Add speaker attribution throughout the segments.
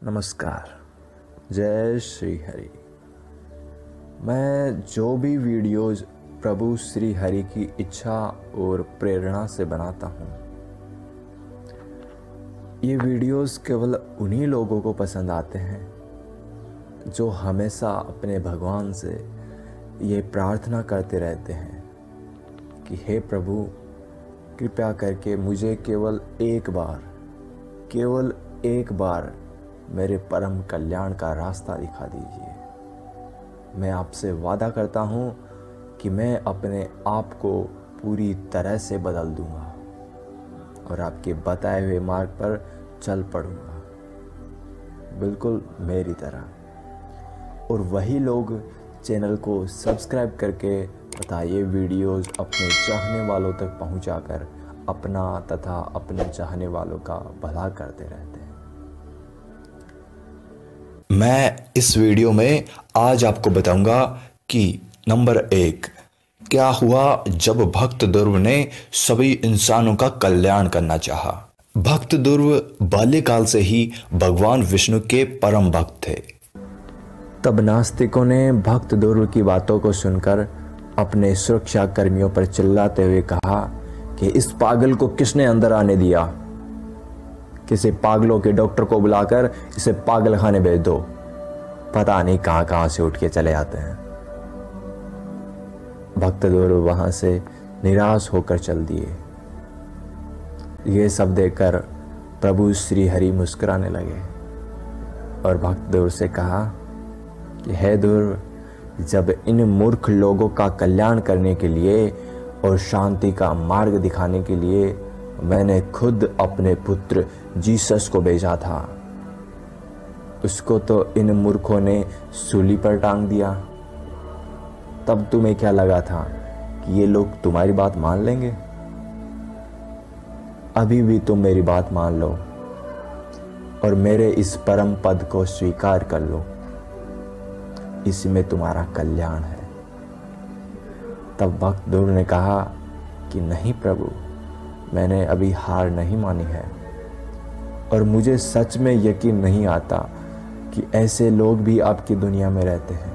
Speaker 1: नमस्कार। जय श्री हरि। मैं जो भी वीडियोज़ प्रभु श्री हरि की इच्छा और प्रेरणा से बनाता हूँ, ये वीडियोज़ केवल उन्हीं लोगों को पसंद आते हैं जो हमेशा अपने भगवान से ये प्रार्थना करते रहते हैं कि हे प्रभु, कृपया करके मुझे केवल एक बार मेरे परम कल्याण का रास्ता दिखा दीजिए। मैं आपसे वादा करता हूँ कि मैं अपने आप को पूरी तरह से बदल दूँगा और आपके बताए हुए मार्ग पर चल पड़ूँगा, बिल्कुल मेरी तरह। और वही लोग चैनल को सब्सक्राइब करके तथा ये वीडियोज़ अपने चाहने वालों तक पहुँचाकर अपना तथा अपने चाहने वालों का भला करते रहते हैं।
Speaker 2: मैं इस वीडियो में आज आपको बताऊंगा कि नंबर 1, क्या हुआ जब भक्त ध्रुव ने सभी इंसानों का कल्याण करना चाहा। भक्त ध्रुव बाल्यकाल से ही भगवान विष्णु के परम भक्त थे।
Speaker 1: तब नास्तिकों ने भक्त ध्रुव की बातों को सुनकर अपने सुरक्षा कर्मियों पर चिल्लाते हुए कहा कि इस पागल को किसने अंदर आने दिया? किसी पागलों के डॉक्टर को बुलाकर इसे पागल खाने भेज दो। पता नहीं कहां कहां से उठ के चले आते हैं। भक्त ध्रुव वहां से निराश होकर चल दिए। ये सब देखकर प्रभु श्री हरि मुस्कुराने लगे और भक्त ध्रुव से कहा कि हे ध्रुव, जब इन मूर्ख लोगों का कल्याण करने के लिए और शांति का मार्ग दिखाने के लिए मैंने खुद अपने पुत्र जीसस को भेजा था, उसको तो इन मूर्खों ने सूली पर टांग दिया। तब तुम्हें क्या लगा था कि ये लोग तुम्हारी बात मान लेंगे? अभी भी तुम मेरी बात मान लो और मेरे इस परम पद को स्वीकार कर लो, इसमें तुम्हारा कल्याण है। तब भक्त ध्रुव ने कहा कि नहीं प्रभु, मैंने अभी हार नहीं मानी है और मुझे सच में यकीन नहीं आता कि ऐसे लोग भी आपकी दुनिया में रहते हैं।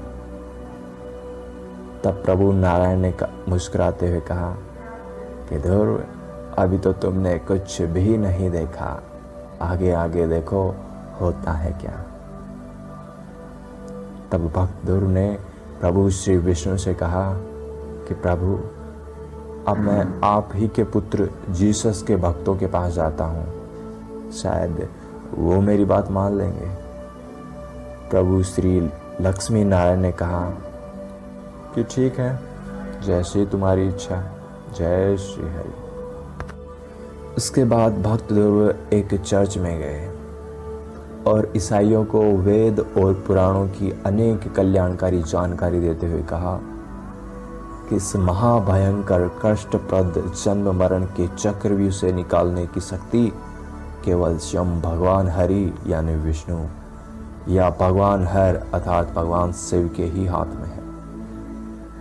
Speaker 1: तब प्रभु नारायण ने मुस्कुराते हुए कहा कि ध्रुव, अभी तो तुमने कुछ भी नहीं देखा, आगे आगे देखो होता है क्या। तब भक्त ध्रुव ने प्रभु श्री विष्णु से कहा कि प्रभु, अब मैं आप ही के पुत्र जीसस के भक्तों के पास जाता हूँ, शायद वो मेरी बात मान लेंगे। प्रभु श्री लक्ष्मी नारायण ने कहा कि ठीक है, जैसी तुम्हारी इच्छा। जय श्री हरि। उसके बाद भक्त ध्रुव एक चर्च में गए और ईसाइयों को वेद और पुराणों की अनेक कल्याणकारी जानकारी देते हुए कहा कि इस महाभयंकर कष्टप्रद जन्म मरण के चक्रव्यूह से निकालने की शक्ति केवल स्वयं भगवान हरि यानी विष्णु या भगवान हर अर्थात भगवान शिव के ही हाथ में है,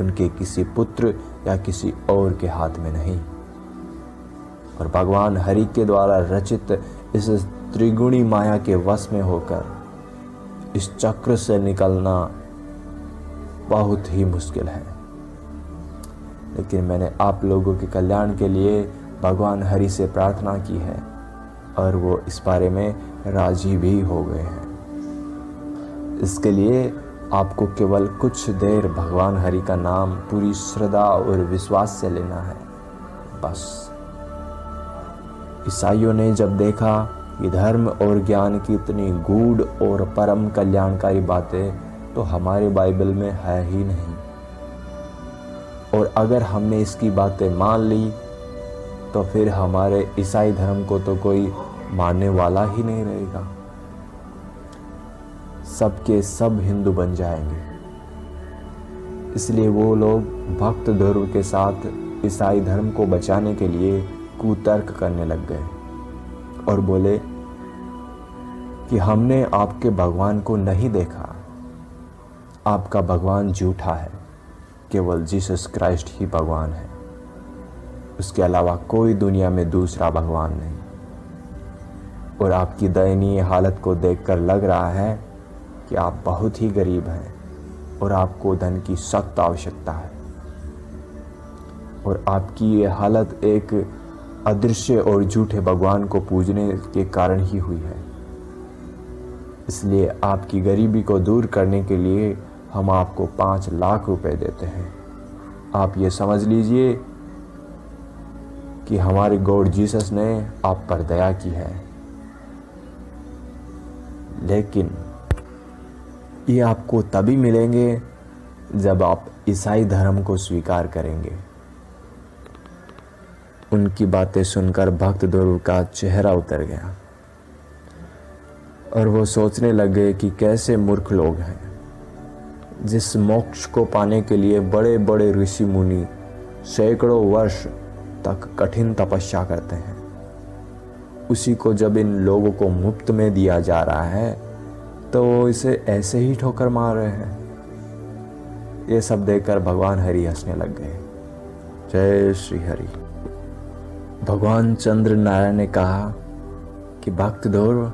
Speaker 1: उनके किसी पुत्र या किसी और के हाथ में नहीं। और भगवान हरि के द्वारा रचित इस त्रिगुणी माया के वश में होकर इस चक्र से निकलना बहुत ही मुश्किल है। लेकिन मैंने आप लोगों के कल्याण के लिए भगवान हरि से प्रार्थना की है और वो इस बारे में राजी भी हो गए हैं। इसके लिए आपको केवल कुछ देर भगवान हरि का नाम पूरी श्रद्धा और विश्वास से लेना है, बस। ईसाइयों ने जब देखा कि धर्म और ज्ञान की इतनी गूढ़ और परम कल्याणकारी बातें तो हमारे बाइबल में है ही नहीं, और अगर हमने इसकी बातें मान ली तो फिर हमारे ईसाई धर्म को तो कोई मानने वाला ही नहीं रहेगा, सबके सब हिंदू बन जाएंगे। इसलिए वो लोग भक्त ध्रुव के साथ ईसाई धर्म को बचाने के लिए कुतर्क करने लग गए और बोले कि हमने आपके भगवान को नहीं देखा, आपका भगवान झूठा है, केवल जीसस क्राइस्ट ही भगवान है, उसके अलावा कोई दुनिया में दूसरा भगवान नहीं। और आपकी दयनीय हालत को देखकर लग रहा है कि आप बहुत ही गरीब हैं और आपको धन की सख्त आवश्यकता है। और आपकी ये हालत एक अदृश्य और झूठे भगवान को पूजने के कारण ही हुई है। इसलिए आपकी गरीबी को दूर करने के लिए हम आपको 5 लाख रुपए देते हैं। आप ये समझ लीजिए कि हमारे गॉड जीसस ने आप पर दया की है, लेकिन ये आपको तभी मिलेंगे जब आप ईसाई धर्म को स्वीकार करेंगे। उनकी बातें सुनकर भक्त ध्रुव का चेहरा उतर गया और वो सोचने लगे कि कैसे मूर्ख लोग हैं, जिस मोक्ष को पाने के लिए बड़े बड़े ऋषि मुनि सैकड़ों वर्ष तक कठिन तपस्या करते हैं, उसी को जब इन लोगों को मुफ्त में दिया जा रहा है तो वो इसे ऐसे ही ठोकर मार रहे हैं। ये सब देखकर भगवान हरि हंसने लग गए। जय श्री हरि। भगवान चंद्र नारायण ने कहा कि भक्त ध्रुव,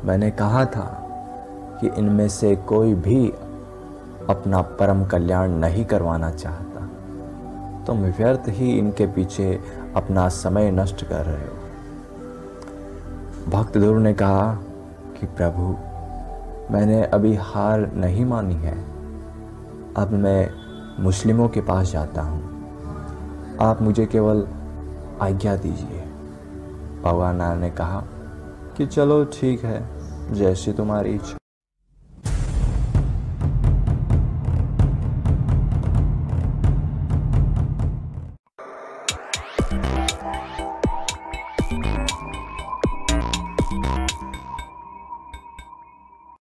Speaker 1: मैंने कहा था कि इनमें से कोई भी अपना परम कल्याण नहीं करवाना चाहता, तुम व्यर्थ ही इनके पीछे अपना समय नष्ट कर रहे हो। भक्त ध्रुव ने कहा कि प्रभु, मैंने अभी हार नहीं मानी है, अब मैं मुस्लिमों के पास जाता हूँ, आप मुझे केवल आज्ञा दीजिए। भगवान नारायण ने कहा कि चलो ठीक है, जैसी तुम्हारी इच्छा।